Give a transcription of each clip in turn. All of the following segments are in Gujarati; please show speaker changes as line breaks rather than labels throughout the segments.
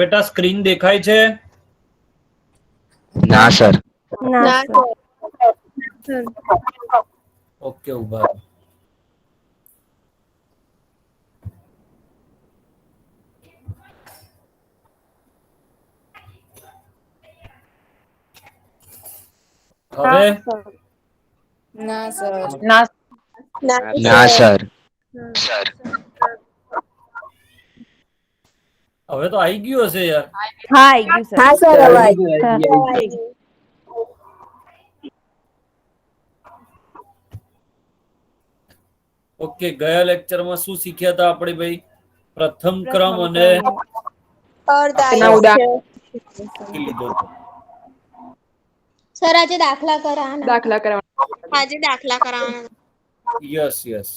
બેટા સ્ક્રીન દેખાય છે?
ના સર.
ના સર.
ઓકે, ઉભા રહો. હવે
ના સર.
ના સર.
હવે તો આવી ગયું હશે યાર.
હા આવી ગયું સર.
હા સર અવાજ.
ઓકે, ગયા લેક્ચરમાં શું શીખ્યા હતા આપણે ભાઈ? પ્રથમ ક્રમ અને લીધો
સર આજે દાખલા કરાવવાના.
Yes yes.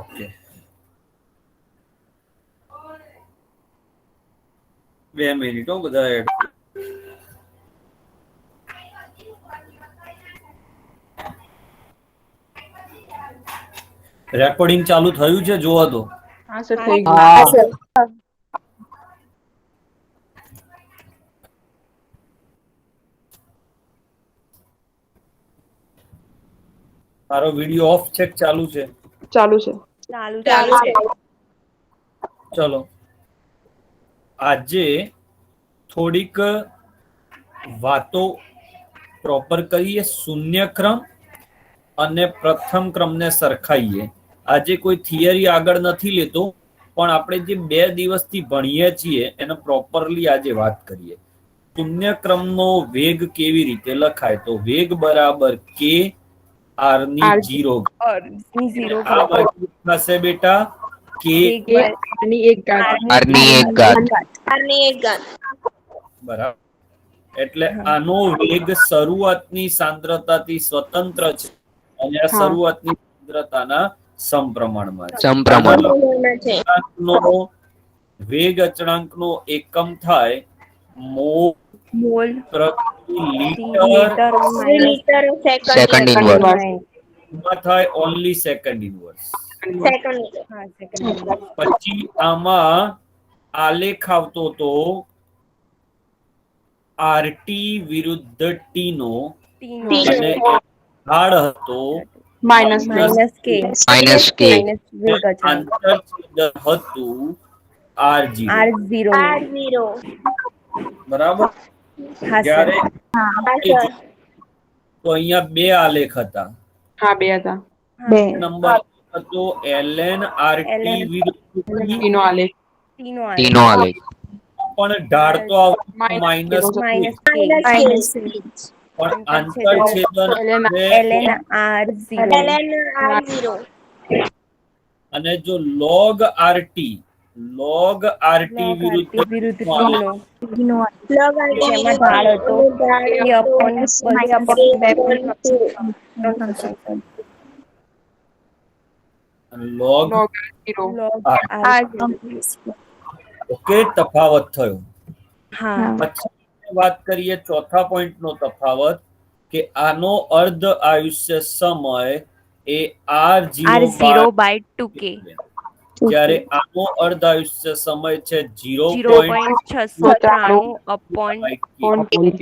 ઓકે, 2 મિનિટ હો બધા એડ. રેકોર્ડિંગ ચાલુ થયું છે? જોવા દો.
હા સર થઈ ગયું.
મારો વિડિયો ઓફ છે કે ચાલુ છે?
ચાલુ છે.
ચલો, આજે થોડીક વાતો પ્રોપર કરીએ. શૂન્ય ક્રમ અને પ્રથમ ક્રમને સરખાઈએ. આજે કોઈ થિયરી આગળ નથી લેતો, પણ આપણે જે 2 દિવસથી ભણીએ છીએ એને પ્રોપરલી આજે વાત કરીએ. શૂન્ય ક્રમનો વેગ કેવી રીતે લખાય? તો વેગ બરાબર કે આર ની 0 થશે બેટા. કે
ની 1 ઘાત.
r ની 1 ઘાત.
બરાબર. એટલે આનો વેગ શરૂઆતની સાંદ્રતાથી સ્વતંત્ર છે અને આ શરૂઆતની સાંદ્રતાના સમપ્રમાણમાં છે. નો વેગ અચળાંકનો એકમ થાય મોલ પ્રતિ લીટર
સેકન્ડ ઇનવર્સ.
માં થાય ઓન્લી સેકન્ડ ઇનવર્સ. પછી આમાં આલેખ આવતો તો આરટી વિરુદ્ધ ટી નો, અને ઢાળ હતો
માઇનસ
કે
આંતરછેદ હતું R0. બરાબર. જ્યારે તો અહીંયા 2 આલેખ હતા.
હા 2 હતા.
નંબર હતો ln RT વિરુદ્ધ
ટી નો આલેખ.
ટી નો આલેખ.
પણ ઢાળ તો માઈનસ, પણ આંતરછેદન અને જો log RT વિરુદ્ધ log ઓકે, તફાવત થયો. પછી વાત કરીએ ચોથા પોઈન્ટ નો તફાવત, કે આનો અર્ધ આયુષ્ય સમય એ R0/2k, જ્યારે આનો અર્ધ આયુષ્ય સમય છે 0.693/k.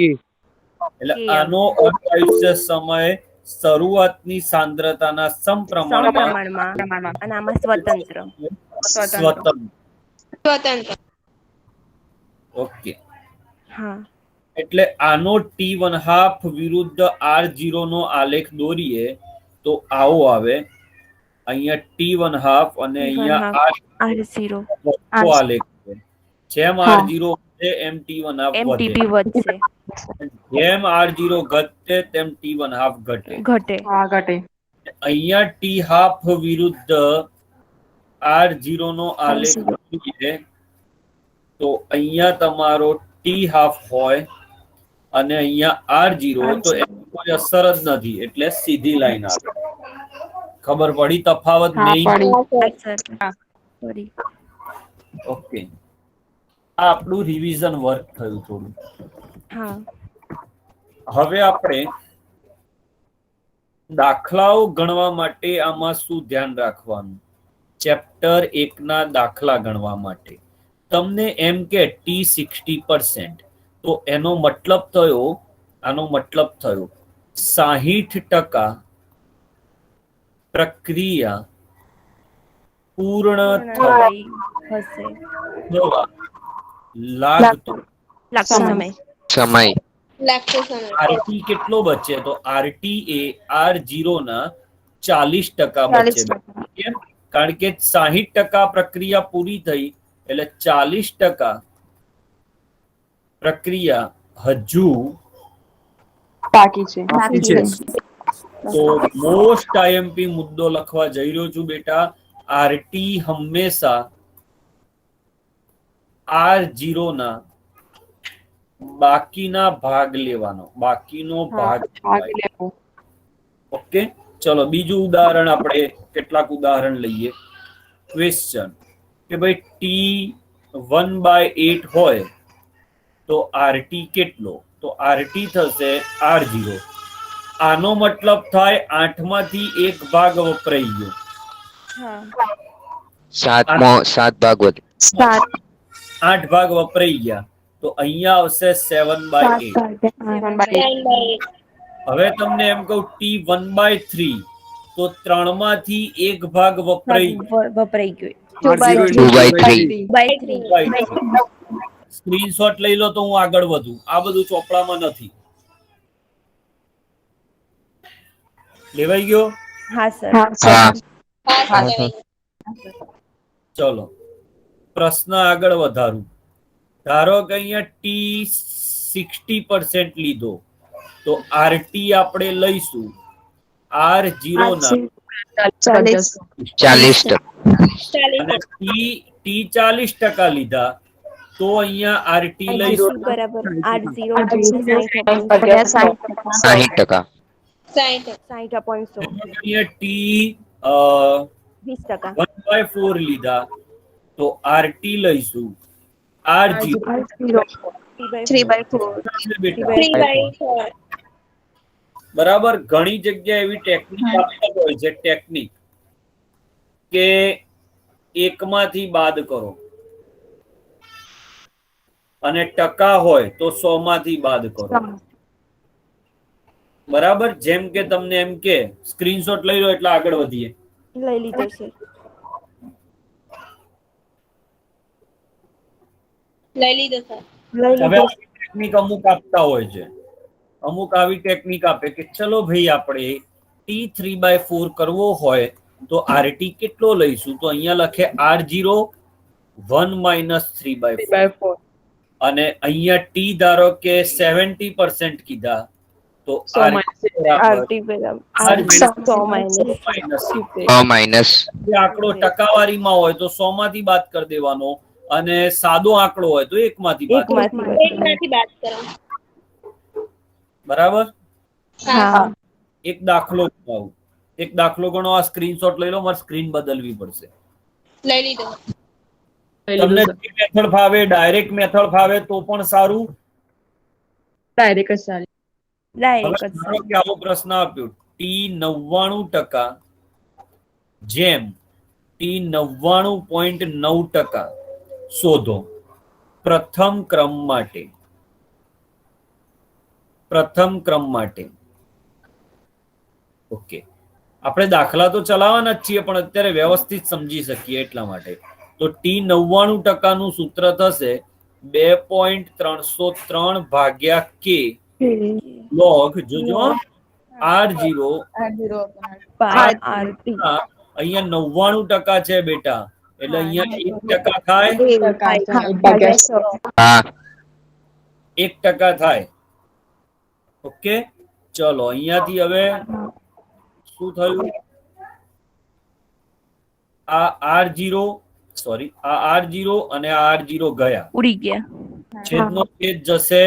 એટલે આનો અર્ધ આયુષ્ય સમય શરૂઆતની સાંદ્રતાના સમપ્રમાણમાં
અને આમાં સ્વતંત્ર.
ઓકે. એટલે આનો T1/2 વિરુદ્ધ R0 નો આલેખ દોરીએ તો આવો આવે. અહીંયા T1/2 અને અહીંયા R0 આલેખ છે. જેમ R0 વધે એમ T1/2 વધે. જેમ R0 ઘટે તેમ T1/2 ઘટે. અહીંયા T1/2 વિરુદ્ધ R0 નો આલેખ દોરીએ તો અહીંયા તમારો T1/2 હોય અને અહીંયા R0, તો એની કોઈ અસર જ નથી, એટલે સીધી લાઈન આવે. ખબર પડી તફાવત નહીં? ઓકે, આ આપણું રિવિઝન વર્ક થયું થોડું. હવે આપણે દાખલાઓ ગણવા માટે આમાં શું ધ્યાન રાખવાનું? ચેપ્ટર 1 ના દાખલા ગણવા માટે તમને એમ કે T60%, તો એનો મતલબ થયો, આનો મતલબ થયો 60% પ્રક્રિયા પૂર્ણ થવા
હશે
લાગતો
લાગતો સમય
સમય
આરટી કેટલો બચે? તો આરટી એ R0 ના 40% બચે. કેમ? કારણ કે 60% પ્રક્રિયા પૂરી થઈ એટલે 40% પ્રક્રિયા હજુ
બાકી છે.
તો મોસ્ટ આઈએમપી મુદ્દો લખવા જઈ રહ્યો છું બેટા. આરટી હંમેશા R0 ના બાકીના ભાગ લેવાનો, બાકીનો ભાગ લેવાનો. ઓકે, ચલો બીજું ઉદાહરણ આપણે કેટલાક ઉદાહરણ લઈએ. ક્વેશ્ચન કે ભાઈ T1/8 હોય તો આરટી કેટલો? તો આરટી થશે R0. આનો મતલબ થાય 8 માંથી 1 ભાગ વપરાઈ ગયો.
7 ભાગ વધે.
8 ભાગ વપરાઈ ગયા તો અહીંયા આવશે 7/8. હવે તમને એમ કહું T1/3 તો 3 માંથી 1 ભાગ વપરાઈ
ગયો.
2/3.
સ્ક્રીનશોટ લઈ લો તો હું આગળ વધું. આ બધું ચોપડામાં નથી. લેવાઈ ગયો?
હા સર.
ચલો પ્રશ્ન આગળ વધારું. ધારો કે અહીંયા T60% લીધો તો આરટી આપણે લઈશું R0 ના
40%.
અને T40% લીધા તો અહીંયા આરટી લઈશું
બરાબર R0
60%.
60.100.
અહીંયા T1/4 લીધા તો આરટી લઈશું R0
3/4.
બરાબર. ઘણી જગ્યાએ એવી ટેકનિક આપતા હોય છે, ટેકનિક કે 1 માંથી બાદ કરો અને ટકા હોય તો 100 માંથી બાદ કરો. બરાબર. જેમ કે તમને એમ કે સ્ક્રીનશોટ લઈ લો એટલે આગળ વધીએ.
લઈ લીધો છે.
હવે ટેકનિક અમુક આપતા હોય છે, અમુક આવી ટેકનિક આપે કે ચલો ભાઈ આપણે T3/4 કરવો હોય તો આરટી કેટલો લઈશું? તો અહીંયા લખે R0 1 - 3/4 અને અહીંયા ટી ધારો કે 70% કીધા તો
આરટી બરાબર 100 માઇનસ.
આંકડો ટકાવારીમાં હોય તો 100 માંથી બાદ કરી દેવાનો અને સાદો આંકડો હોય તો 1 માંથી બાદ કરવાનો. બરાબર. એક દાખલો ગણાવું. એક દાખલો ગણો. આ સ્ક્રીનશોટ લઈ લો. મારે સ્ક્રીન બદલવી પડશે. તમને જે મેથડ ફાવે, ડાયરેક્ટ મેથડ ફાવે તો પણ સારું. આવો પ્રશ્ન આપ્યો T99% જેમ T99.9% શોધો પ્રથમ ક્રમ માટે. ઓકે, આપણે દાખલા તો ચલાવવાના જ છીએ પણ અત્યારે વ્યવસ્થિત સમજી શકીએ એટલા માટે. તો T99% નું સૂત્ર થશે 2.303 ભાગ્યા K log જોજો R0 અહીંયા 99% છે બેટા, એટલે અહીંયા 1% થાય, 1% થાય. ઓકે, ચલો અહીંયાથી હવે શું થયું? આ R0 અને આ R0 ગયા,
ઉડી ગયા.
છેદનો છેદ જશે.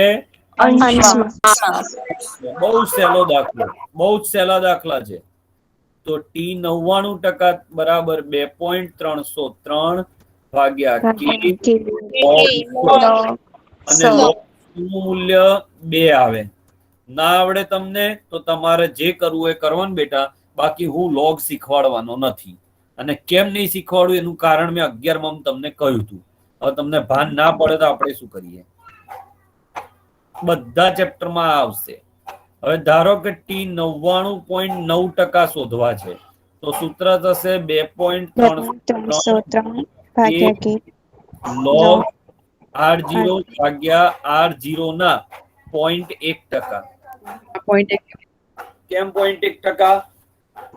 બહુ સહેલો દાખલો, બહુ જ સહેલા દાખલા છે. તો T99% બરાબર 2.303 ભાગ્યા K અને નું મૂલ્ય 2 આવે. ના આવડે તમને તો તમારે જે કરવું એ કરવાનું બેટા, બાકી હું લોગ શીખવાડવાનો નથી. અને કેમ નહીં શીખવાડું એનું કારણ મેં 11માં તમને કહ્યું હતું. હવે તમને ભાન ના પડે તો આપણે શું કરીએ? બધા ચેપ્ટરમાં આવશે. હવે ધારો કે ટી 99.9% શોધવા છે, તો સૂત્ર થશે
303 ભાગ્યા કે
log r0 ભાગ્યા r0 ના 0.1%.
પોઈન્ટ
કેમ 0.1%?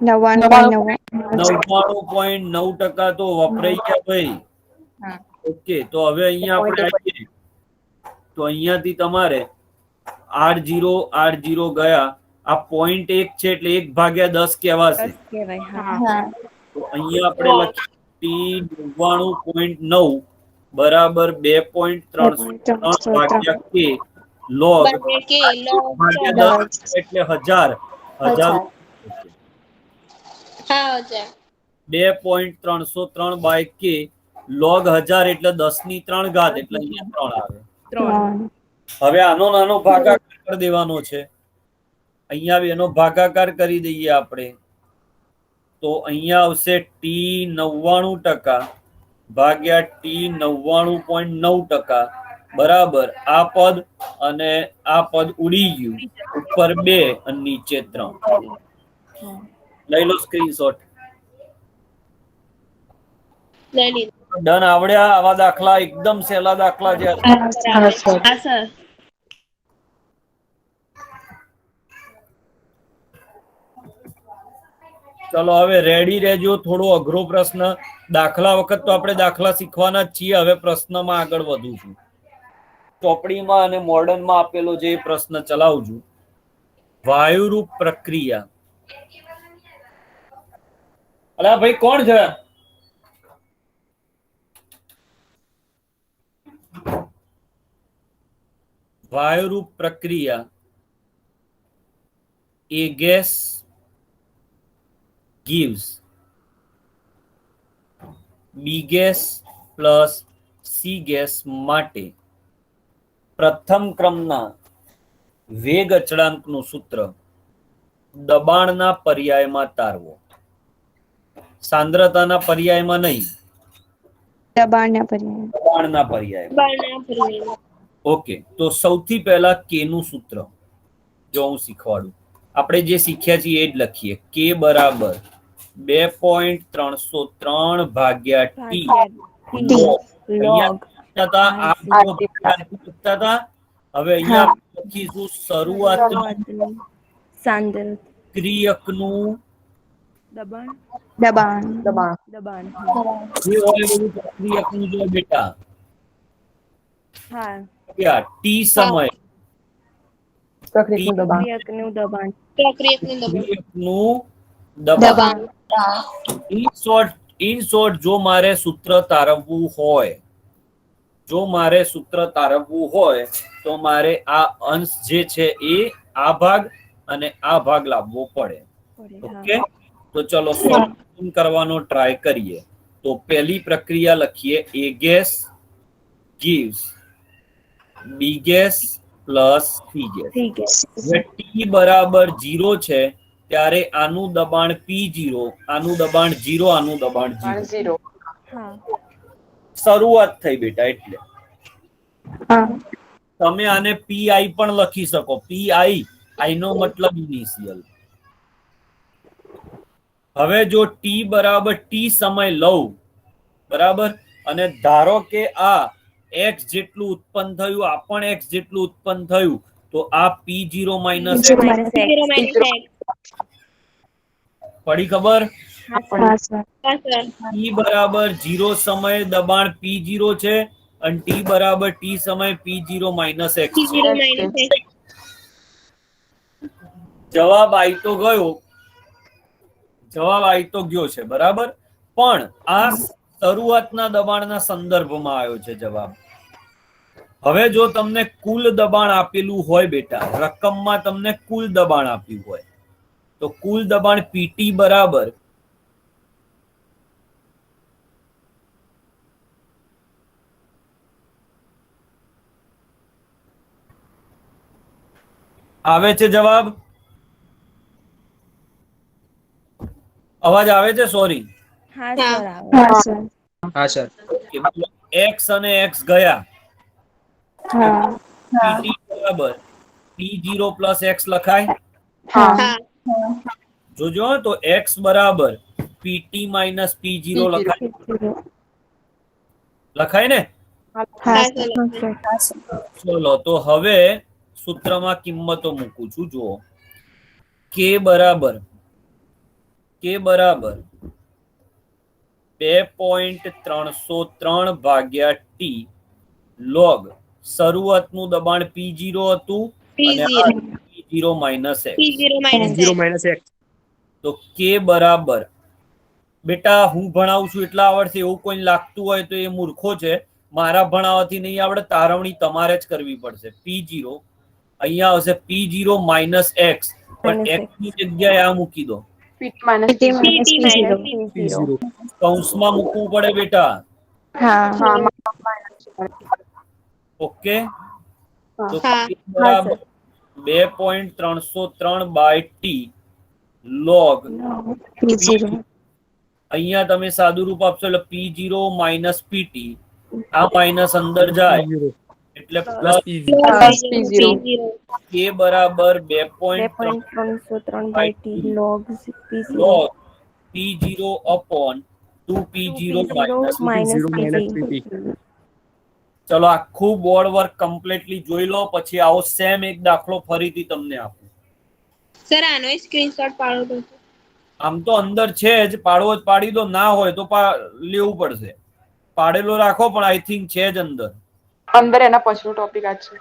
99.9% તો વપરાઈ ગયા ભાઈ. ઓકે, તો હવે અહીંયા આપણે આવીએ તો અહીંયાથી તમારે r0 ગયા, આ 0.1 છે એટલે 1/10 કહેવાશે. તો અહીંયા આપણે લખીએ t 99.9 બરાબર 2.303 ભાગ્યા કે log ભાગ્યા 10 એટલે 1000. 2.303 બાય કે log 1000 એટલે 10 ની 3 ઘાત એટલે અહીંયા 3 આવે. હવે આનો નાનો ભાગાકાર કરી દેવાનો છે. અહીંયા એનો ભાગાકાર કરી દઈએ આપણે, તો અહીંયા આવશે ટી 99% ભાગ્યા ટી 99.9% બરાબર આ પદ અને આ પદ ઉડી ગયું, ઉપર 2 અને નીચે 3. લઈ લો સ્ક્રીનશોટ. ડન? આવડ્યા આવા દાખલા? એકદમ સહેલા દાખલા છે. ચલો હવે રેડી રહેજો. થોડો અઘરો પ્રશ્ન. દાખલા વખત તો આપણે દાખલા શીખવાના જ છીએ. હવે પ્રશ્નમાં આગળ વધું છું. ચોપડીમાં અને મોડર્નમાં આપેલો જે પ્રશ્ન ચલાવજો. વાયુરૂપ પ્રક્રિયા. અલા ભાઈ કોણ છે? વાયુરૂપ પ્રક્રિયા એ gas gives B gas plus C gas માટે પ્રથમ ક્રમના વેગ અચળાંકનું સૂત્ર દબાણના પર્યાયમાં તારવો. સાંદ્રતાના પર્યાયમાં નહીં, દબાણના પર્યાયમાં. ઓકે, તો સૌથી પહેલા કે નું સૂત્ર જો હું શીખવાડું. આપણે જે શીખ્યા છીએ એ જ લખીએ. કે બરાબર 2.303 ભાગ્યા ટી હવે અહીંયા લખીશું શરૂઆતનું ક્રિયકનું
દબાણ
જે હોય એવું ક્રિયકનું જો બેટા. ટી સમય
પ્રક્રિયકનું દબાણ.
ઇન શોર્ટ, જો મારે સૂત્ર તારવવું હોય, તો મારે આ અંશ જે છે એ આ ભાગ અને આ ભાગ લાવવો પડે. ઓકે, તો ચલો સોલ્વ કરવાનો ટ્રાય કરીએ. તો પહેલી પ્રક્રિયા લખીએ. A gas gives B gas plus C gas. T બરાબર 0 છે ત્યારે આનું દબાણ P0, આનું દબાણ 0, આનું દબાણ 0. શરૂઆત થઈ બેટા. એટલે તમે આને PI પણ લખી શકો. PI, I નો મતલબ ઇનિશિયલ. હવે જો ટી બરાબર ટી સમય લઉં, બરાબર, અને ધારો કે આ x જેટલું ઉત્પન્ન થયું, આ પણ x જેટલું ઉત્પન્ન થયું, તો આ P0 માઇનસ પડી ખબર? ટી બરાબર 0 સમય દબાણ P0 છે અને ટી બરાબર ટી સમય P0 માઇનસ x છે. જવાબ આવી તો ગયો છે, બરાબર. પણ આ શરૂઆતના દબાણના સંદર્ભમાં આવ્યો છે જવાબ. હવે જો તમને કુલ દબાણ આપેલું હોય બેટા, રકમમાં તમને કુલ દબાણ આપ્યું હોય, તો કુલ દબાણ પીટી બરાબર આવે છે જવાબ? અવાજ આવે છે? સોરી.
હા
હા.
સર આવે.
હા સર.
હા સર.
x અને x ગયા.
હા.
pt બરાબર p0 પ્લસ x લખાય.
હા.
હા.
જોજો હો, તો x બરાબર pt માઇનસ p0
P0.
લખાય. લખાય ને?
હા
હા
સર.
સર.
ચલો તો હવે સૂત્રમાં કિંમતો મૂકું છું. જુઓ k બરાબર 2.303 ભાગ્યા t log શરૂઆતનું દબાણ p0 હતું અને આ
P0.
p0 minus x.
P0 minus
P0
X.
minus X.
તો k બરાબર, બેટા હું ભણાવું છું એટલા આવડશે એવું કોઈ લાગતું હોય તો એ મૂર્ખો છે. મારા ભણાવવાથી નહીં આવડે, તારવણી તમારે જ કરવી પડશે. p0 અહીંયા આવશે p0 માઇનસ x, પણ
Minus
x
x.
ની જગ્યાએ આ મૂકી દો.
PT minus
PT minus
PT
P0.
minus
P0.
કૌંસમાં મૂકવું પડે બેટા.
હા.
હા.
ઓકે, તો
હા.
k બરાબર 2.303 બાય ટી log
P0.
અહીંયા તમે સાદું રૂપ આપશો એટલે p0 માઇનસ પીટી, આ માઇનસ અંદર જાય
P0
એટલે
plus
plus.
PV.
Plus
P0.
P0.
k બરાબર 2.3
2.303 t log P0
log p0 upon 2p0 minus.
minus
minus
PT.
PT.
ચલો આખું બોર્ડ વર્ક કમ્પ્લીટલી જોઈ લો, પછી આવો સેમ એક દાખલો ફરીથી તમને આપું.
સર આનો સ્ક્રીનશોટ પાડો તો.
આમ તો અંદર છે જ, પાડવો જ પાડી દો, ના હોય તો લેવું પડશે. પાડેલો રાખો, પણ આઈ થિંક છે જ અંદર.
અંદર એના પછીનો ટોપિક આ છે.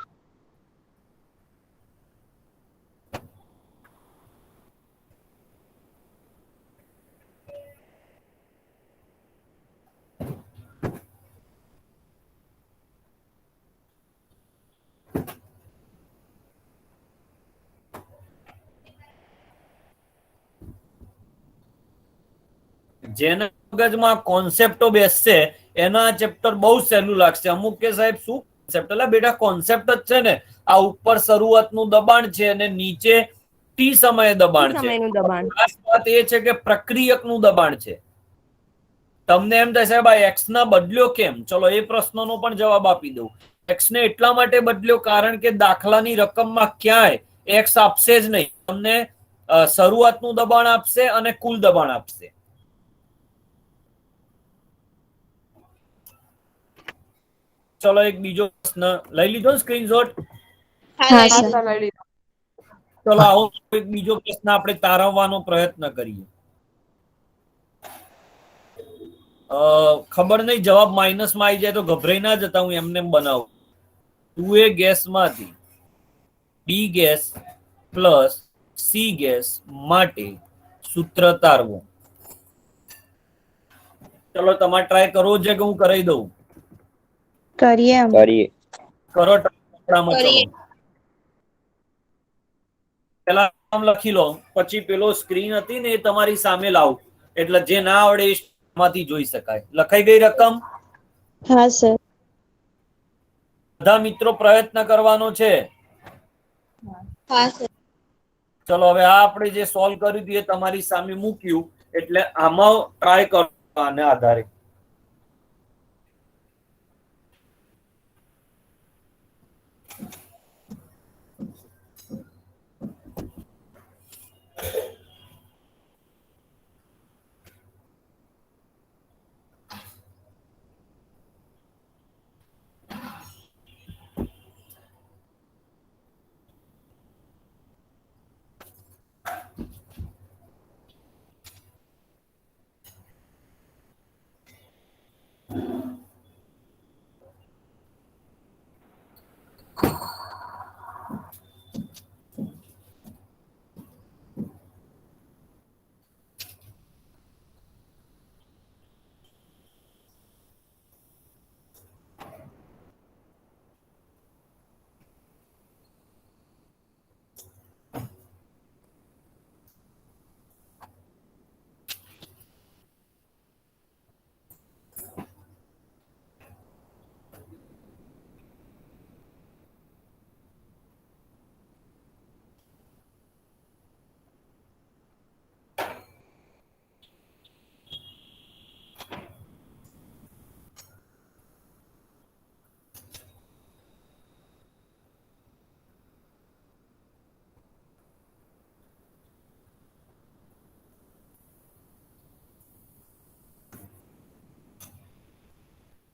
જેના મગજમાં કોન્સેપ્ટો બેસશે એના ચેપ્ટર બહુ સહેલું લાગશે. અમુક કે સાહેબ શું કોન્સેપ્ટ? એટલે બેટા કોન્સેપ્ટ જ છે ને, આ ઉપર શરૂઆતનું દબાણ છે અને નીચે ટી સમયે દબાણ છે.
સમયનું દબાણ.
ખાસ વાત એ છે કે પ્રક્રિયકનું દબાણ છે. તમને એમ થાય સાહેબ આ એક્સ ના બદલ્યો કેમ? ચલો એ પ્રશ્નનો પણ જવાબ આપી દઉં. એક્સ ને એટલા માટે બદલ્યો કારણ કે દાખલાની રકમમાં ક્યાંય એક્સ આપશે જ નહીં. તમને શરૂઆતનું દબાણ આપશે અને કુલ દબાણ આપશે. ચલો એક બીજો પ્રશ્ન લઈ લીધો સ્ક્રીનશોટ.
હા
હા
લઈ
સર. લઈ લીધો.
ચલો આવો એક બીજો પ્રશ્ન આપણે તારવવાનો પ્રયત્ન કરીએ. ખબર નહીં જવાબ માઇનસમાં આવી જાય તો ગભરાઈ ના જતા, હું એમને બનાવું. 2a ગેસમાંથી બી ગેસ પ્લસ સી ગેસ માટે સૂત્ર તારવો. ચલો તમારે ટ્રાય કરવો છે કે હું કરાવી દઉં?
કરીએ અમે.
કરીએ.
કરો ટપડામાં. ચલો
કરીએ.
પેલા નામ લખી લો, પછી પેલો સ્ક્રીન હતી ને એ તમારી સામે લાવ, એટલે જે ના આવડે એ માંથી જોઈ શકાય. લખાઈ ગઈ રકમ?
હા સર.
બધા મિત્રો પ્રયત્ન કરવાનો છે.
હા સર.
ચલો હવે આ આપણે જે સોલ્વ કર્યું હતું એ તમારી સામે મૂક્યું, એટલે આમાં ટ્રાય કરો આને આધારે.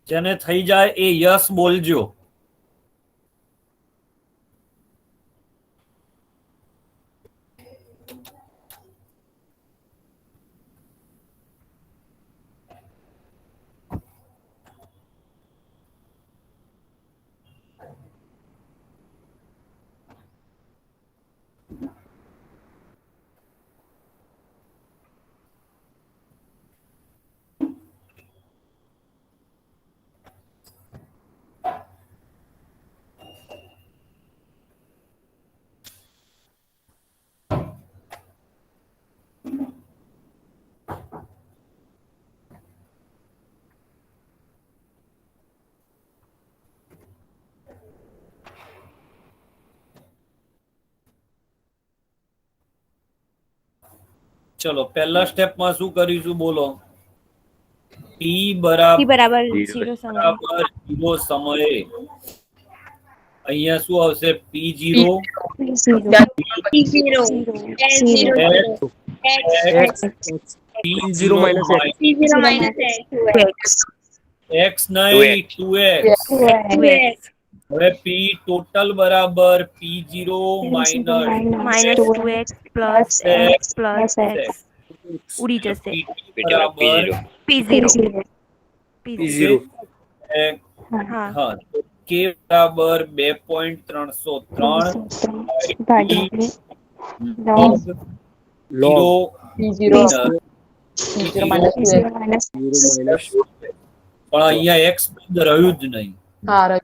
જેને થઈ જાય એ યસ બોલજો. ચલો પહેલા સ્ટેપમાં શું કરીશું બોલો? t
T બરાબર 0 સમય
બરાબર 0 સમયે અહીંયા શું આવશે? p0
P0 L0 X
p0
minus x.
P0 minus X
x નહીં 2x.
2X
હવે p ટોટલ બરાબર p0
minus 2x plus x plus x ઉડી જશે.
બરાબર
p0
P0
હા
હા તો k બરાબર 2.303
log
પણ અહીંયા x પદ રહ્યું જ નહીં.
હા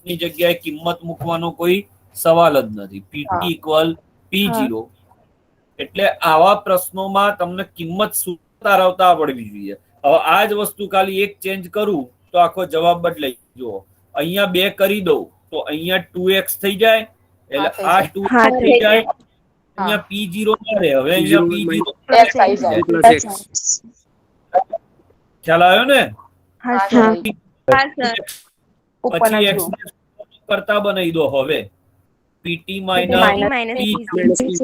ની જગ્યાએ કિંમત મૂકવાનો કોઈ સવાલ જ નથી. pt ઇક્વલ p0 એટલે આવા પ્રશ્નોમાં તમને કિંમત તારવતા આવડવી જોઈએ. હવે આ જ વસ્તુ ખાલી એક ચેન્જ કરું તો આખો જવાબ બદલાઈ જુઓ. અહીંયા 2 કરી દઉં તો અહીંયા 2x થઈ જાય એટલે આ 2
હા,
થઈ જાય. અહીંયા p0 ના રહે. હવે અહીંયા p0
plus x
ખ્યાલ આવ્યો ને?
હા
હા
હા સર
પછી x ને કરતા બનાવી દો. હવે pt minus
minus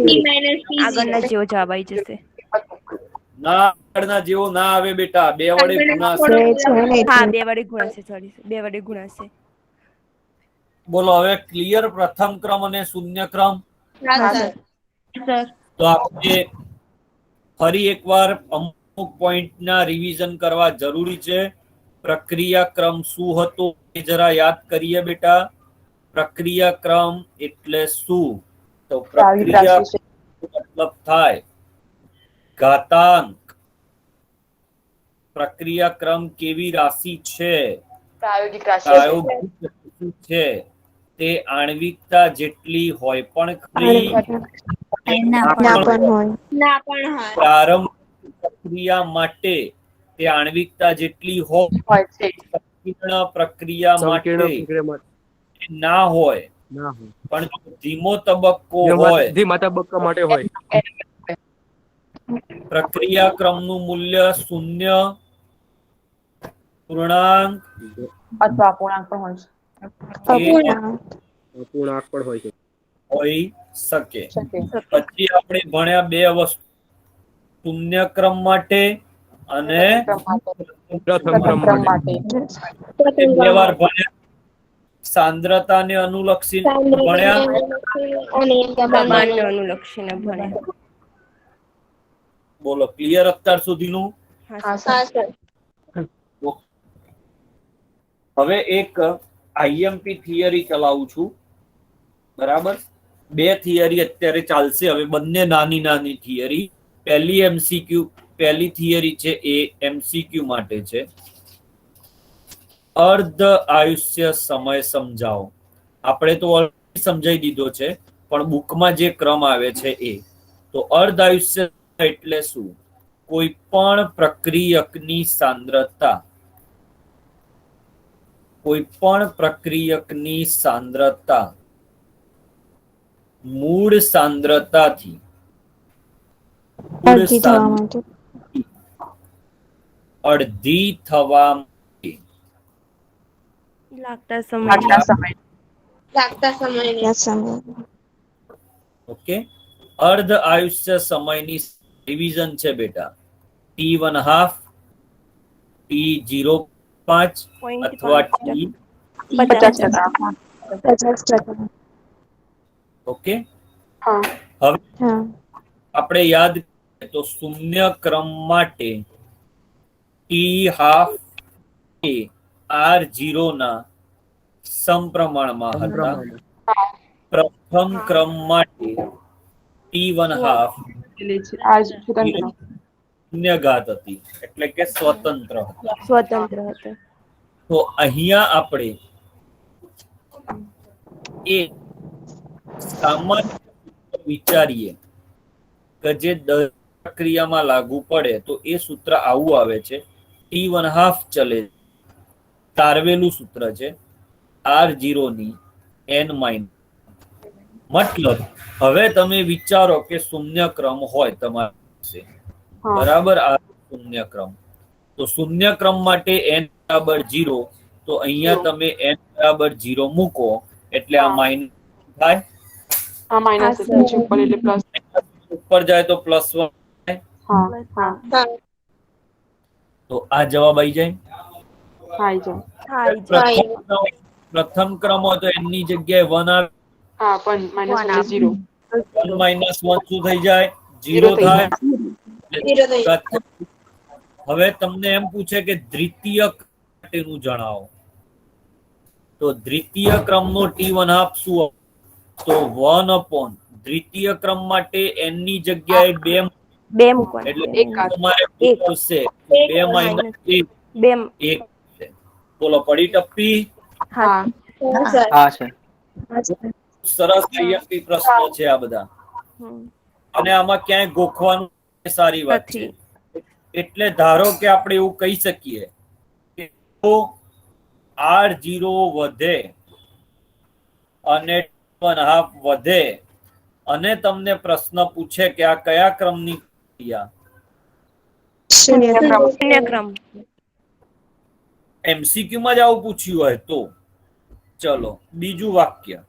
P minus P0
આગળના જેવો જવાબ આવી જશે.
ના આગળના જેવો ના આવે બેટા. 2 વડે ગુણાશે.
હા 2 વડે ગુણાશે. સોરી 2 વડે ગુણાશે.
બોલો હવે ક્લિયર? પ્રથમ ક્રમ અને શૂન્ય ક્રમ.
હા સર
તો આપણે ફરી એકવાર અમુક પોઈન્ટના રિવિઝન કરવા જરૂરી છે. પ્રક્રિયા ક્રમ શું હતો એ જરા યાદ કરીએ બેટા. પ્રક્રિયા ક્રમ એટલે શું? તો પ્રક્રિયા મતલબ થાય ઘાતાંક. પ્રક્રિયા ક્રમ કેવી રાશિ છે? પ્રાયોગિક રાશિ છે. તે આણ્વિકતા જેટલી હોય પણ ખરી.
ના પણ હોય.
ના પણ હા
પ્રારંભિક પ્રક્રિયા માટે તે આણ્વિકતા જેટલી હોય છે. સંકીર્ણ પ્રક્રિયા માટે ના હોય.
ના હોય.
પણ જો ધીમો તબક્કો હોય
ધીમા તબક્કા માટે હોય.
પ્રક્રિયા ક્રમનું મૂલ્ય 0 પૂર્ણાંક
અથવા અપૂર્ણાંક પણ હોય છે.
અપૂર્ણાંક પણ હોય છે.
હોઈ શકે. પછી આપણે ભણ્યા 2 વસ્તુ, શૂન્ય ક્રમ માટે અને
પ્રથમ ક્રમ માટે.
2 વાર ભણ્યા. સાંદ્રતાને અનુલક્ષીને ભણ્યા.
દબાણને અનુલક્ષીને ભણ્યા.
બોલો ક્લિયર અત્યાર સુધીનું?
હા સર.
હા સર
હવે એક આઈએમપી થિયરી ચલાવું છું. બરાબર? 2 થિયરી અત્યારે ચાલશે. હવે બંને નાની નાની થિયરી. પહેલી થિયરી છે એ એમસીક્યુ માટે છે. અર્ધ આયુષ્ય સમય સમજાવો. આપણે તો ઓલરેડી સમજાઈ દીધો છે પણ બુકમાં જે ક્રમ આવે છે એ. તો અર્ધ આયુષ્ય એટલે શું? કોઈ પણ પ્રક્રિયકની સાંદ્રતા મૂળ સાંદ્રતાથી અડધી થવા માટે
લાગતા સમય
લાગતા સમયને
ઓકે. અર્ધ આયુષ્ય સમયની રિવિઝન છે બેટા. t1 હાફ, T05 અથવા T
50%.
50%.
ઓકે.
હા.
હવે
હા.
આપણે યાદ કરીએ તો શૂન્ય ક્રમ માટે T½ એ R0 ના સમપ્રમાણમાં હતા.
સમપ્રમાણ.
પ્રથમ
હા.
ક્રમ માટે T½
એટલે છે. આ જ સ્વતંત્ર.
શૂન્ય ઘાત હતી એટલે કે સ્વતંત્ર હતી.
સ્વતંત્ર હતો.
તો અહીંયા આપણે એ સામાન્ય વિચારીએ કે જે દરેક પ્રક્રિયામાં લાગુ પડે તો એ સૂત્ર આવું આવે છે. T½ ચલે તારવેલું સૂત્ર છે R0 ની n-, મતલબ હવે તમે વિચારો કે શૂન્ય ક્રમ હોય તમારી પાસે,
હા.
બરાબર. આ શૂન્ય ક્રમ, તો શૂન્ય ક્રમ માટે n = 0, તો અહીંયા તમે n = 0 મૂકો એટલે આ
હા.
માઇનસ થાય,
આ માઇનસ
હા,
નીચે ઉપર એટલે પ્લસ.
ઉપર જાય તો +1 થાય.
હા. હા.
હા.
તો આ જવાબ આવી જાય.
હા, આઈ જાય.
થાય છે.
પ્રથમ ક્રમ હોય તો n ની જગ્યાએ 1 આવે.
હા, પણ
One
-1 0.
1 - 1 શું થઈ જાય?
0
0
થઈ
થાય.
Zero થઈ જાય.
હવે તમને એમ પૂછે કે દ્વિતીય માટેનું જણાવો, તો દ્વિતીય ક્રમનો T½ શું? તો 1 / દ્વિતીય ક્રમ માટે n ની જગ્યાએ 2
બે મૂકવાના
એટલે
છે.
એક ઘાત.
તમારે
એક.
આવશે
એક
2 -
minus.
1
બે
1. બોલો, પડી ટપ્પી?
હા.
હા.
હા, સર.
હા સર.
સરસ IMP પ્રશ્નો છે આ બધા,
હમ.
અને આમાં ક્યાંય ગોખવાનું સારી વાત છે.
નથી.
એટલે ધારો કે આપણે એવું કહી શકીએ કે જો R0 વધે અને T½ વધે અને તમને પ્રશ્ન પૂછે કે આ કયા ક્રમની ક્રિયા,
શૂન્ય ક્રમ.
શૂન્ય ક્રમ.
MCQ માં જ આવું પૂછ્યું હોય તો ચલો બીજું વાક્ય,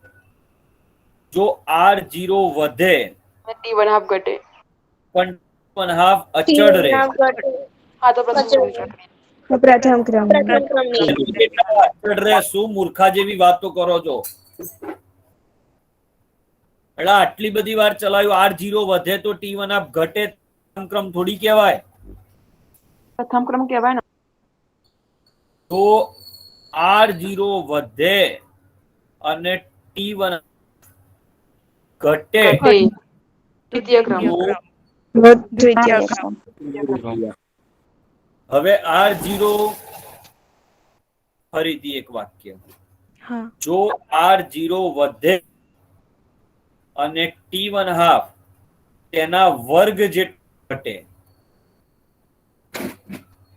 જો R0 વધે
T½ ઘટે.
પણ T½ અચળ રહે,
હા, તો પ્રથમ
અચળ.
ક્રમ.
પ્રથમ ક્રમ.
પ્રથમ ક્રમની.
અચળ રહે, શું મૂર્ખા જેવી વાતો કરો છો? એટલે આટલી બધી વાર ચલાવ્યું, R0 વધે તો T½ ઘટે, પ્રથમ ક્રમ થોડી કહેવાય.
પ્રથમ ક્રમ કહેવાય ને.
તો R0 વધે અને T½ ઘટે
ઘટે. દ્વિતીય ક્રમ.
દ્વિતીય ક્રમ.
હવે R0, ફરીથી એક વાક્ય,
હા.
જો R0 વધે અને T½ તેના વર્ગ જેટલો ઘટે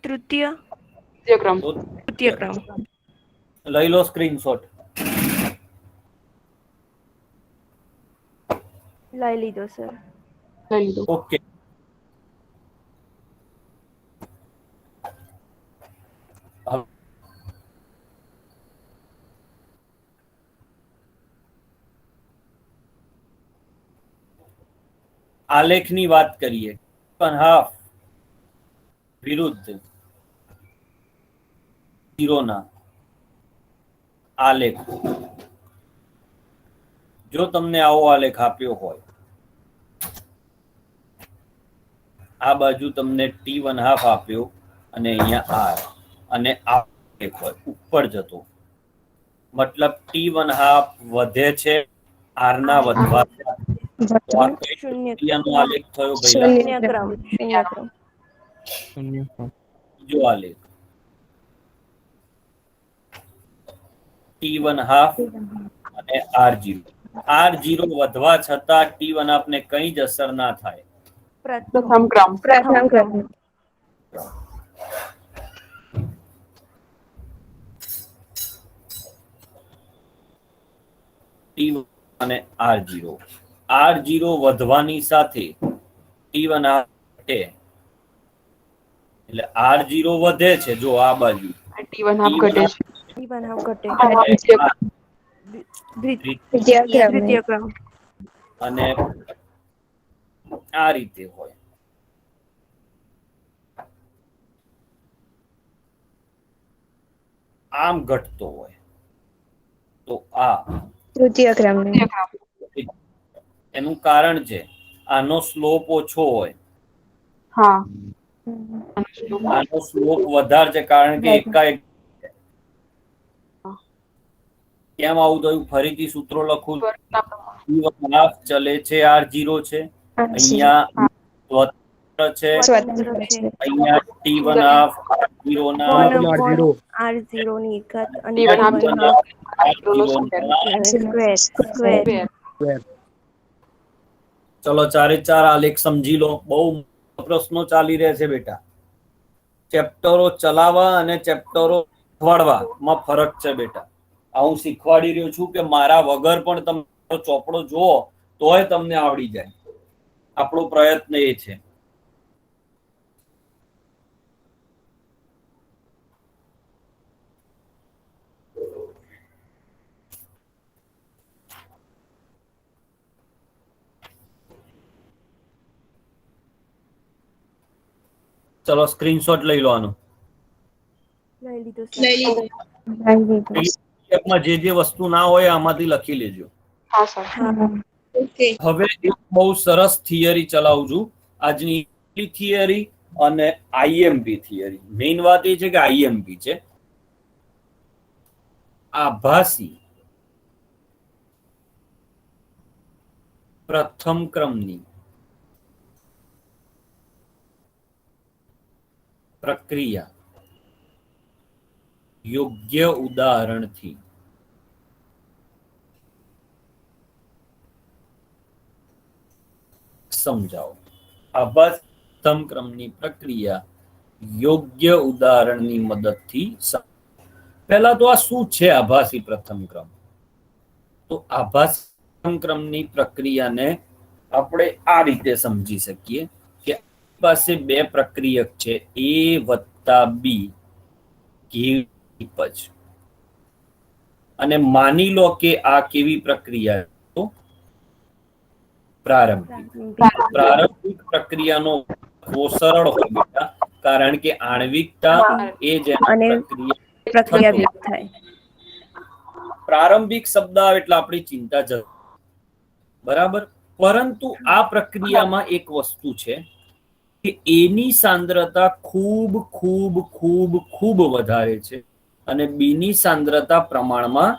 તૃતીય
દ્વિતીય ક્રમ.
તો
તૃતીય ક્રમ.
લઈ લો સ્ક્રીનશોટ.
લઈ લીધો સર.
લઈ લીધું.
ઓકે. આલેખની વાત કરીએ, T½ વિરુદ્ધ 0 ના આલેખ. જો તમને આવો આલેખ આપ્યો હોય, આ બાજુ તમને T½ આપ્યો અને અહીંયા R, અને આ આલેખ હોય ઉપર જતો, મતલબ T½ વધે છે R ના વધવાથી. તો આ કઈ
શૂન્ય
પ્રક્રિયાનો આલેખ થયો ભઈલા?
શૂન્ય ક્રમ. શૂન્ય ક્રમ.
બીજો આલેખ T½ અને R0. R0 વધવા છતાં T½ ને કઈ જ અસર ના થાય.
પ્રથમ ક્રમ.
પ્રથમ ક્રમ.
T1 અને R0. R0 વધવાની સાથે T½ ઘટે, એટલે R0 વધે છે, જો આ બાજુ
T½ ઘટે છે.
T½ ઘટે.
દ્વિતીય ક્રમ.
તૃતીય ક્રમ.
અને આ રીતે હોય. આમ ઘટતો હોય તો આ
તૃતીય ક્રમની.
એનું કારણ છે આનો સ્લોપ ઓછો હોય,
હા.
આનો સ્લોપ વધારે છે કારણ કે એકાએક. કેમ આવું થયું? ફરીથી સૂત્રો લખું. હાફ ચલે છે R0 છે, અહીંયા સ્વતંત્ર છે,
સ્વતંત્ર છે.
અહીંયા T1 હાફ R0 ના
1/r0
R0 ની ઘાત અને
T1 half
T1
R0 નો
સ્ક્વેર.
ચલો ચારે ચાર આલેખ સમજી લો. બહુ પ્રશ્નો ચાલી રહ્યા છે બેટા. ચેપ્ટરો ચલાવવા અને ચેપ્ટરો શીખવાડવામાં ફરક છે બેટા. આ હું શીખવાડી રહ્યો છું કે મારા વગર પણ તમે ચોપડો જુઓ તોય તમને આવડી જાય. આપણો પ્રયત્ન એ છે. ચલો સ્ક્રીનશોટ લઈ લો આનો.
લઈ લીધો સર.
લઈ લીધો.
માં જે જે વસ્તુ ના હોય આમાંથી લખી લેજો.
હા સર.
ઓકે.
હવે એક બહુ સરસ થિયરી ચલાવું છું. આજની થિયરી અને આઈએમપી થિયરી. મેઇન વાત એ છે કે આઈએમપી છે, આભાસી પ્રથમ ક્રમની પ્રક્રિયા યોગ્ય ઉદાહરણથી સમજાવો. આભાસી પ્રથમ ક્રમની પ્રક્રિયા યોગ્ય ઉદાહરણની મદદથી. પહેલા તો આ શું છે આભાસી પ્રથમ ક્રમ? તો આભાસી પ્રથમ ક્રમની પ્રક્રિયાને આપણે આ રીતે સમજી શકીએ કે પાસે બે પ્રક્રિયક છે, A વત્તા B કેવી ઉપજ, અને માની લો કે આ કેવી પ્રક્રિયા? તો પ્રારંભિક પ્રક્રિયાનો સરળ હોય બેટા, કારણ કે આણ્વિકતા એ જ
પ્રક્રિયા વેગ થાય.
પ્રારંભિક શબ્દ આવે એટલે આપણી ચિંતા જ બરાબર. પરંતુ આ પ્રક્રિયામાં એક વસ્તુ છે કે એની સાંદ્રતા ખૂબ ખૂબ ખૂબ ખૂબ વધારે છે અને બીની સાંદ્રતા પ્રમાણમાં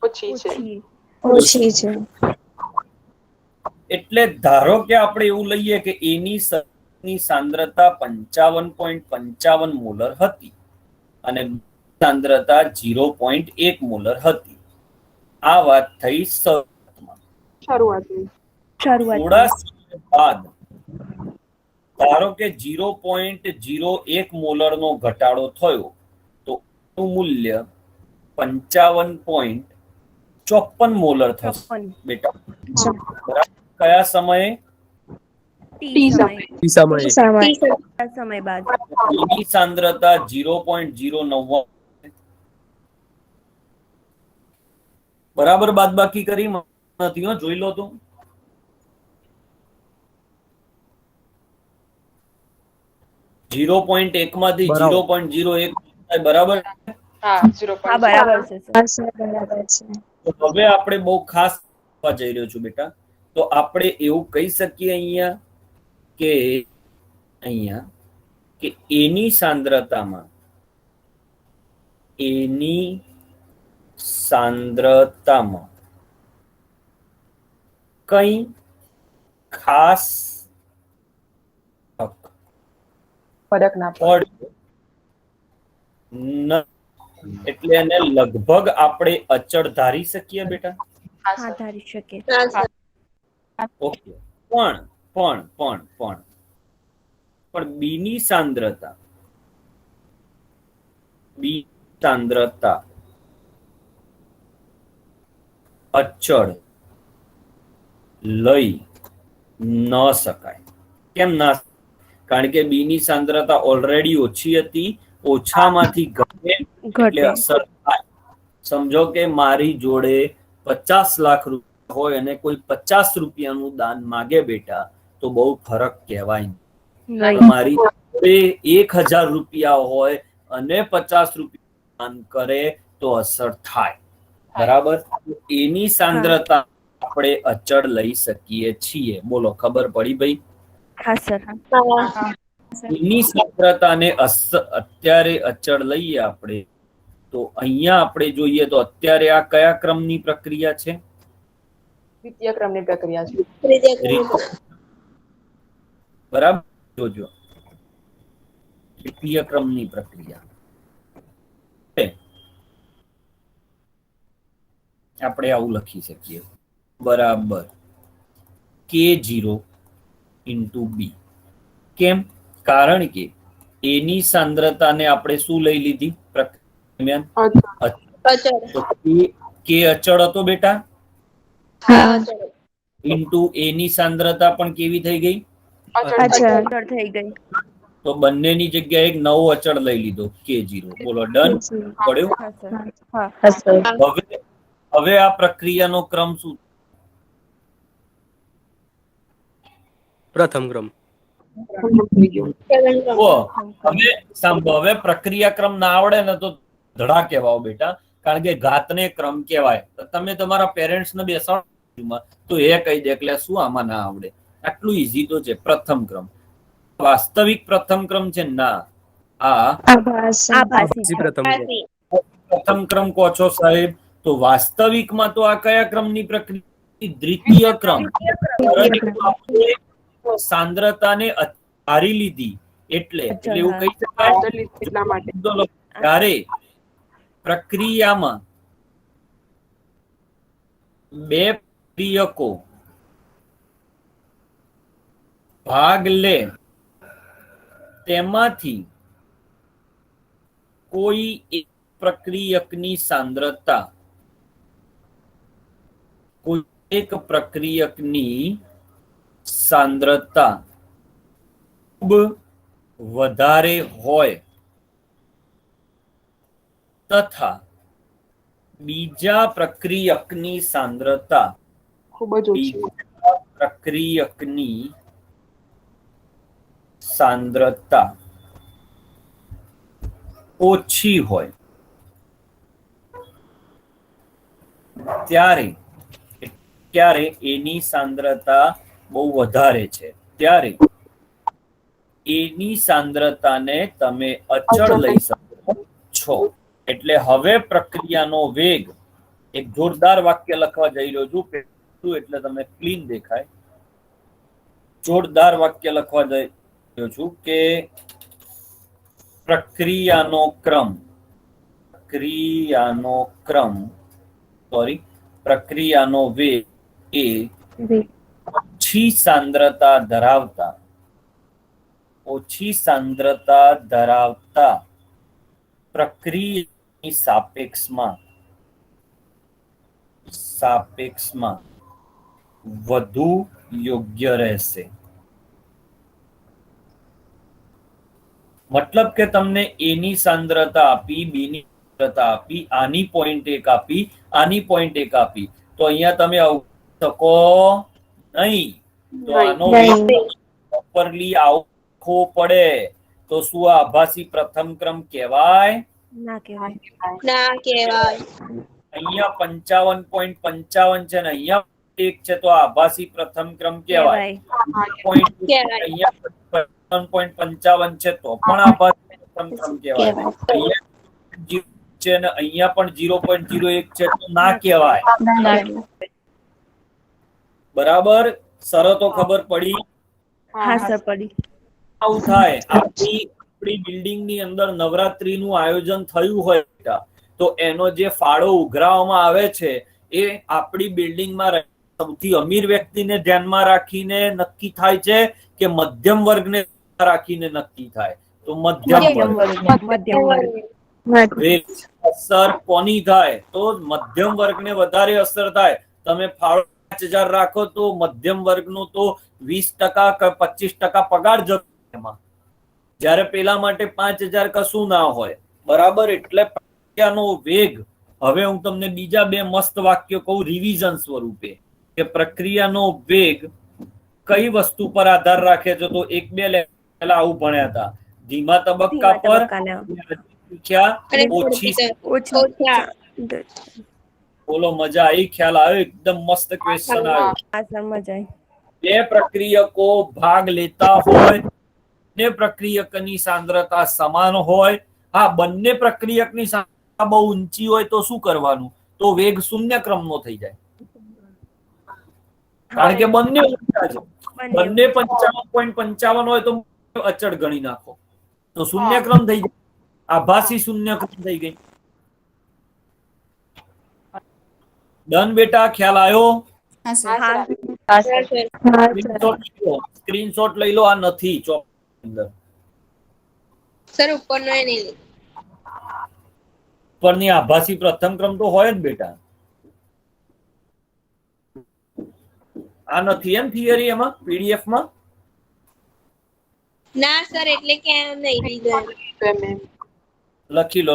ઓછી છે.
ઓછી છે.
એટલે ધારો કે આપણે એવું લઈએ કે એની સાંદ્રતા 55.55 મોલર હતી અને સાંદ્રતા 0.1 મોલર હતી. આ વાત થઈ
શરૂઆતની.
થોડા સમય બાદ ધારો કે 0.01 મોલર નો ઘટાડો થયો તો એનું મૂલ્ય 55.54 મોલર થશે બેટા. કયા સમયે?
ટી
સમય
સમય બાદ.
એની સાંદ્રતા 0.099 બરાબર. બાદબાકી કરી નથી હો, જોઈ લો તો. .1 માંથી 0.01 બરાબર.
હા 0.
હા બરાબર છે સર.
હા સર, બરાબર છે.
તો હવે આપણે બહુ ખાસ જઈ રહ્યો છું બેટા. તો આપણે એવું કહી શકીએ અહીંયા કે એની સાંદ્રતામાં કઈ ખાસ
ફરક ના
પડે ન, એટલે એને લગભગ આપણે અચળ ધારી શકીએ બેટા.
હા ધારી શકે.
ઓકે. પણ બીની સાંદ્રતા અચળ લઈ ન શકાય. કેમ ના? કારણ કે બીની સાંદ્રતા ઓલરેડી ઓછી હતી. ઓછામાંથી ઘટે એટલે અસર થાય. સમજો કે મારી જોડે 50 લાખ રૂપિયા હોય અને કોઈ 50 રૂપિયાનું દાન માગે બેટા, તો બહુ ફરક કહેવાય. મારી જોડે 1000 રૂપિયા હોય અને 50 રૂપિયા પાન કરે તો અસર થાય. બરાબર. એની સાંદ્રતા આપણે અચળ લઈ શકીએ છીએ. બોલો, ખબર પડી ભાઈ?
હા સર.
હા.
એની સાંદ્રતાને અત્યારે અચળ લઈએ આપણે, તો અહીંયા આપણે જોઈએ તો અત્યારે આ કયા ક્રમની પ્રક્રિયા છે?
દ્વિતીય ક્રમની પ્રક્રિયા છે.
તૃતીય ક્રમની.
બરાબર, જોજો, દ્વિતીય ક્રમની પ્રક્રિયા. આપણે આવું લખી શકીએ, બરાબર, K0 ઇન્ટુ બી. કેમ? કારણ કે એની સાંદ્રતાને આપણે શું લઈ લીધી પ્રક્રિયા દરમિયાન?
અચળ.
તો કે અચળ હતો બેટા,
હા
અચળ.
ઇન્ટુ એની સાંદ્રતા પણ કેવી થઈ ગઈ?
અચળ
અચળ થઈ ગઈ.
તો બંનેની જગ્યાએ એક નવો અચળ લઈ લીધો, K0. બોલો, ડન પડ્યું?
હા સર. હા.
હવે હવે આ પ્રક્રિયાનો ક્રમ શું?
પ્રથમ ક્રમ.
સેકન્ડ ક્રમ.
ઓ, હવે સાંભળો, હવે પ્રક્રિયા ક્રમ ના આવડે ને તો ધડા કહેવાઓ બેટા, કારણ કે ઘાતને ક્રમ કહેવાય. તો તમે તમારા પેરેન્ટ્સ ને બેસાડો તો એ કહી દે એટલે શું આમાં ના આવડે? આટલું ઈઝી તો છે. પ્રથમ ક્રમ વાસ્તવિક પ્રથમ ક્રમ છે ના, આ
આભાસી
આભાસી
પ્રથમ ક્રમ.
આસી.
પ્રથમ ક્રમ કહો છો સાહેબ? તો વાસ્તવિકમાં તો આ કયા ક્રમની પ્રક્રિયા? દ્વિતીય ક્રમ. પરંતુ આપણે સાંદ્રતાને ધારી લીધી એટલે એવું કહી શકાય.
એટલા માટે
ત્યારે પ્રક્રિયામાં બે પ્રક્રિયકો ભાગ લે, તેમાંથી કોઈ એક પ્રક્રિયકની સાંદ્રતા કોઈ એક પ્રક્રિયકની સાંદ્રતા ખૂબ વધારે હોય તથા બીજા પ્રક્રિયકની સાંદ્રતા
ખૂબ જ ઓછી.
બીજા પ્રક્રિયકની સાંદ્રતા ઓછી હોય ત્યારે એની સાંદ્રતા બહુ વધારે છે, ત્યારે એની સાંદ્રતાને તમે અચળ લઈ શકો છો. એટલે હવે પ્રક્રિયાનો વેગ, એક જોરદાર વાક્ય લખવા જઈ રહ્યો છું એટલે તમે ક્લીન દેખાય. જોરદાર વાક્ય લખવા જઈ રહ્યો છું કે પ્રક્રિયાનો વેગ એ ઓછી સાંદ્રતા ધરાવતા પ્રક્રિયાની સાપેક્ષમાં વધુ યોગ્ય રહેશે. મતલબ કે તમને એની સાંદ્રતા આપી, બીની સાંદ્રતા આપી, આની પોઈન્ટ 1 આપી, આની પોઈન્ટ 1 આપી, તો અહીંયા તમે શકો નહીં. તો આનો પ્રોપરલી આવવો પડે. તો શું આ આભાસી પ્રથમ ક્રમ કહેવાય?
ના કહેવાય.
ના કહેવાય.
અહીંયા 55.55 છે ને અહીંયા 1 છે, તો આ આભાસી પ્રથમ ક્રમ કહેવાય. અહીંયા 55.55 છે તો પણ આભાસી પ્રથમ ક્રમ કહેવાય. અહીંયા છે ને અહીંયા પણ 0.01 છે તો ના કહેવાય. બરાબર, શરતો ખબર પડી?
હા સર, પડી.
આવું થાય. આપણી બિલ્ડિંગ ની અંદર નવરાત્રીનું આયોજન થયું હોય તો એનો જે ફાળો ઉઘરાવવામાં આવે છે એ આપણી બિલ્ડિંગમાં સૌથી અમીર વ્યક્તિને ધ્યાનમાં રાખીને નક્કી થાય છે કે મધ્યમ વર્ગને રાખીને નક્કી થાય? તો મધ્યમ વર્ગ. અસર કોની થાય? તો મધ્યમ વર્ગને વધારે અસર થાય. તમે ફાળો 5000 રાખો તો મધ્યમ વર્ગનો તો 20% કે 25% પગાર જતો એમાં, જ્યારે પેલા માટે 5000 કશું ના હોય. બરાબર, એટલે પ્રક્રિયાનો વેગ. હવે હું તમને બીજા બે મસ્ત વાક્યો કહું રિવિઝન સ્વરૂપે કે પ્રક્રિયાનો વેગ કઈ વસ્તુ પર આધાર રાખે છે. તો 1-2 પહેલા આવું ભણ્યા હતા, ધીમા તબક્કા પર, સંખ્યા
અને
ઓછી
ઓછા
ઓછા.
બોલો મજા આવી ખ્યાલ આવ્યો એકદમ મસ્ત ક્વેશ્ચન આવ્યો
હા સર મજા આવી
બે પ્રક્રિયકો ભાગ લેતા હોય બંને પ્રક્રિયકની સાંદ્રતા સમાન હોય હા બંને પ્રક્રિયકની સાંદ્રતા બહુ ઊંચી હોય તો શું કરવાનું તો વેગ શૂન્ય ક્રમનો થઈ જાય કારણ કે બંને ઊંચા છે બંને 55.55 હોય તો અચળ ગણી નાખો તો શૂન્ય ક્રમ થઈ જાય આભાસી શૂન્ય ક્રમ થઈ ગઈ ડન બેટા ખ્યાલ આવ્યો
હા સર
હા
હા સર.
સ્ક્રીનશોટ લઈ લો આ નથી ચોક અંદર
સર ઉપરનો એ નહીં લીધો.
ઉપરની આભાસી પ્રથમ ક્રમ તો હોય જ બેટા આ નથી એમ થિયરી એમાં પીડીએફ માં
ના સર એટલે કે એમ નહીં લીધો એમ.
લખી લો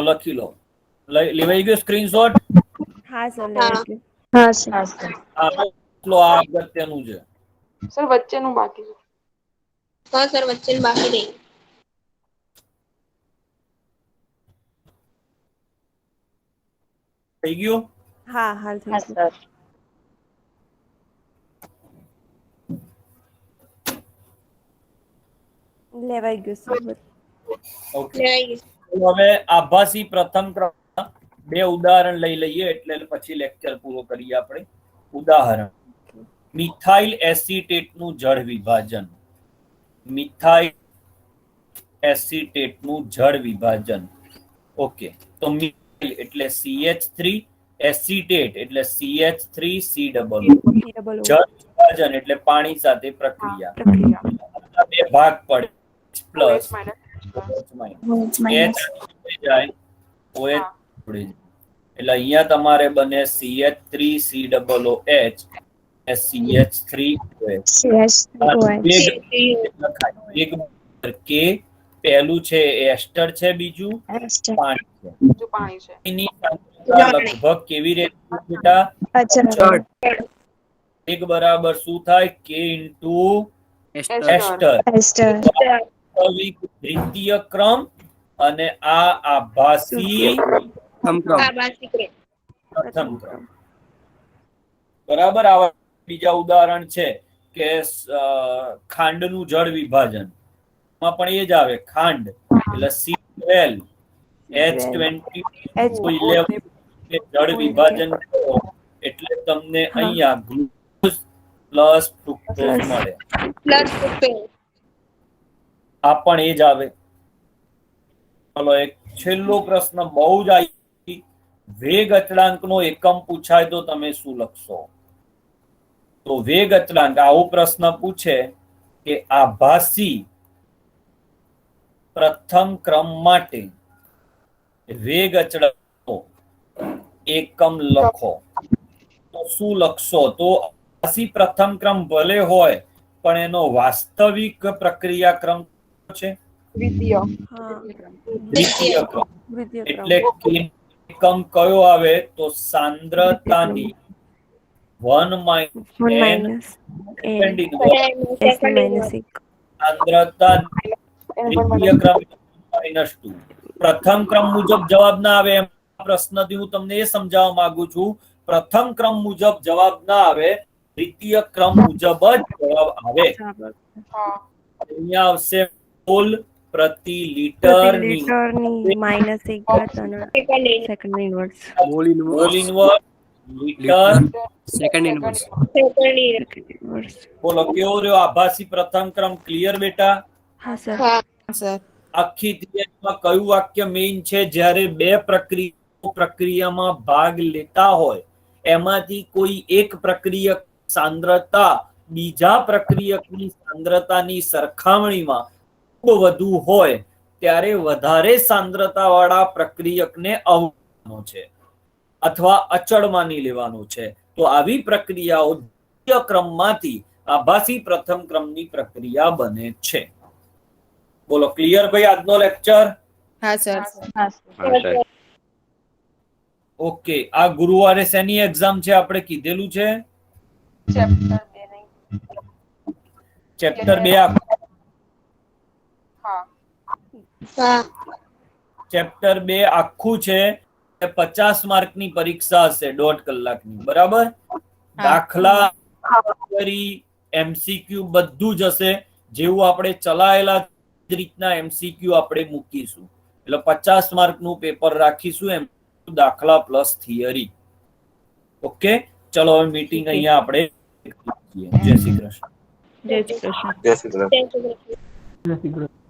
લેવાઈ ગયો સ્ક્રીનશોટ
હા સર
હા.
લેવાઈ ગયું
હા સર
હા સર.
આ અગત્યનું છે
સર વચ્ચેનું બાકી છે.
હા સર વચ્ચે બાકી રહી
થઈ ગયું
હા હાલ થઈ
હા
ગયું
સર.
લેવાઈ ગયું સર
ઓકે
લેવાઈ ગયું.
હવે આભાસી પ્રથમ ક્રમના બે ઉદાહરણ લઈ લઈએ એટલે પછી લેક્ચર પૂરો કરીએ આપણે ઉદાહરણ મિથાઇલ એસિટેટનું જળ વિભાજન મિથાઇલ એસિટેટનું જળ વિભાજન ઓકે તો મિથાઇલ એટલે CH3 એસિટેટ એટલે CH3C ડબલ
ડબલ
જળ વિભાજન એટલે પાણી સાથે પ્રક્રિયા
પ્રક્રિયા
બે ભાગ પડે પ્લસ
માઇનસ
જાય OH જોડે જાય. એટલે અહીંયા તમારે બને CH3COOH CH3OH
CS
કે પહેલું છે એસ્ટર છે બીજું
એસ્ટર
પાણી છે
બીજું પાણી છે.
એની સાંદ્રતા લગભગ કેવી રીતે બેટા
અચળ
એક બરાબર શું થાય K ઇન્ટુ એસ્ટર
એસ્ટર
વાસ્તવિક દ્વિતીય ક્રમ અને આ આભાસી
આભાસી ક્રમ.
પ્રથમ ક્રમ બરાબર આવા બીજા ઉદાહરણ છે કે ખાંડનું જળ વિભાજન માં પણ એ જ આવે ખાંડ એટલે C12 H20 જળ વિભાજન કરો એટલે તમને અહીંયા ગ્લુકોઝ પ્લસ ફ્રુક્ટોઝ મળે
પ્લસ ફ્રુક્ટોઝ.
આ પણ એ જ આવે ચલો એક છેલ્લો પ્રશ્ન બહુ જ આવી વેગ અચળાંકનો એકમ પૂછાય તો તમે શું લખશો તો વેગ અચળાંક આવો પ્રશ્ન પૂછે કે આભાસી પ્રથમ ક્રમ માટે વેગ અચળાંકનો એકમ લખો તો શું લખશો તો આભાસી પ્રથમ ક્રમ ભલે હોય પણ એનો વાસ્તવિક પ્રક્રિયા ક્રમ છે
દ્વિતીય.
હા
દ્વિતીય ક્રમ
દ્વિતીય
એટલે
ક્રમ
એકમ કયો આવે તો સાંદ્રતાની 1
1
minus
minus
second
n
inverse
s minus 1
સાંદ્રતા દ્વિતીય ક્રમ -2 પ્રથમ ક્રમ મુજબ જવાબ ના આવે એમ પ્રશ્નથી હું તમને એ સમજાવવા માંગુ છું પ્રથમ ક્રમ મુજબ જવાબ ના આવે દ્વિતીય ક્રમ મુજબ જ જવાબ આવે
હા.
અહીંયા આવશે મોલ પ્રતિ
પ્રતિ
લીટરની
લીટરની માઇનસ 1 ઘાત અને
second in.
Second inverse
mall inverse litre
second inverse
second in.
Inverse
બોલો કેવો રહ્યો આભાસી પ્રથમ ક્રમ ક્લિયર બેટા
હા સર
હા
સર
આખી થિયરીમાં કયું વાક્ય મેઇન છે જ્યારે બે પ્રક્રિયામાં ભાગ લેતા હોય એમાંથી કોઈ એક પ્રક્રિયક સાંદ્રતા બીજા પ્રક્રિયકની સાંદ્રતાની સરખામણીમાં ખૂબ વધુ હોય ત્યારે વધારે સાંદ્રતા વાળા પ્રક્રિયકને અવગણવાનો છે અથવા અચળ માની લેવાનું છે તો આવી પ્રક્રિયાઓ દ્વિતીય ક્રમમાંથી આભાસી પ્રથમ ક્રમની પ્રક્રિયા બને છે બોલો ક્લિયર ભાઈ આજનો લેક્ચર
હા સર
હા સર.
ઓકે આ ગુરુવારે શેની એક્ઝામ છે આપણે કીધેલું છે
ચેપ્ટર 2 નહીં.
ચેપ્ટર 2
હા.
હા
ચેપ્ટર 2 આખું છે 50 માર્કની પરીક્ષા હશે 1.5 કલાકની, બરાબર? દાખલા, એમસીક્યુ બધું જ હશે. જેવું આપણે ચલાયેલા રીતના એમસીક્યુ આપણે મૂકીશું. એટલે 50 માર્કનું પેપર રાખીશું, એમ દાખલા પ્લસ થિયરી. ઓકે, ચલો હવે મીટિંગ અહીંયા આપણે જય શ્રી કૃષ્ણ.
જય શ્રી કૃષ્ણ.
જય શ્રી કૃષ્ણ.
જય શ્રી કૃષ્ણ.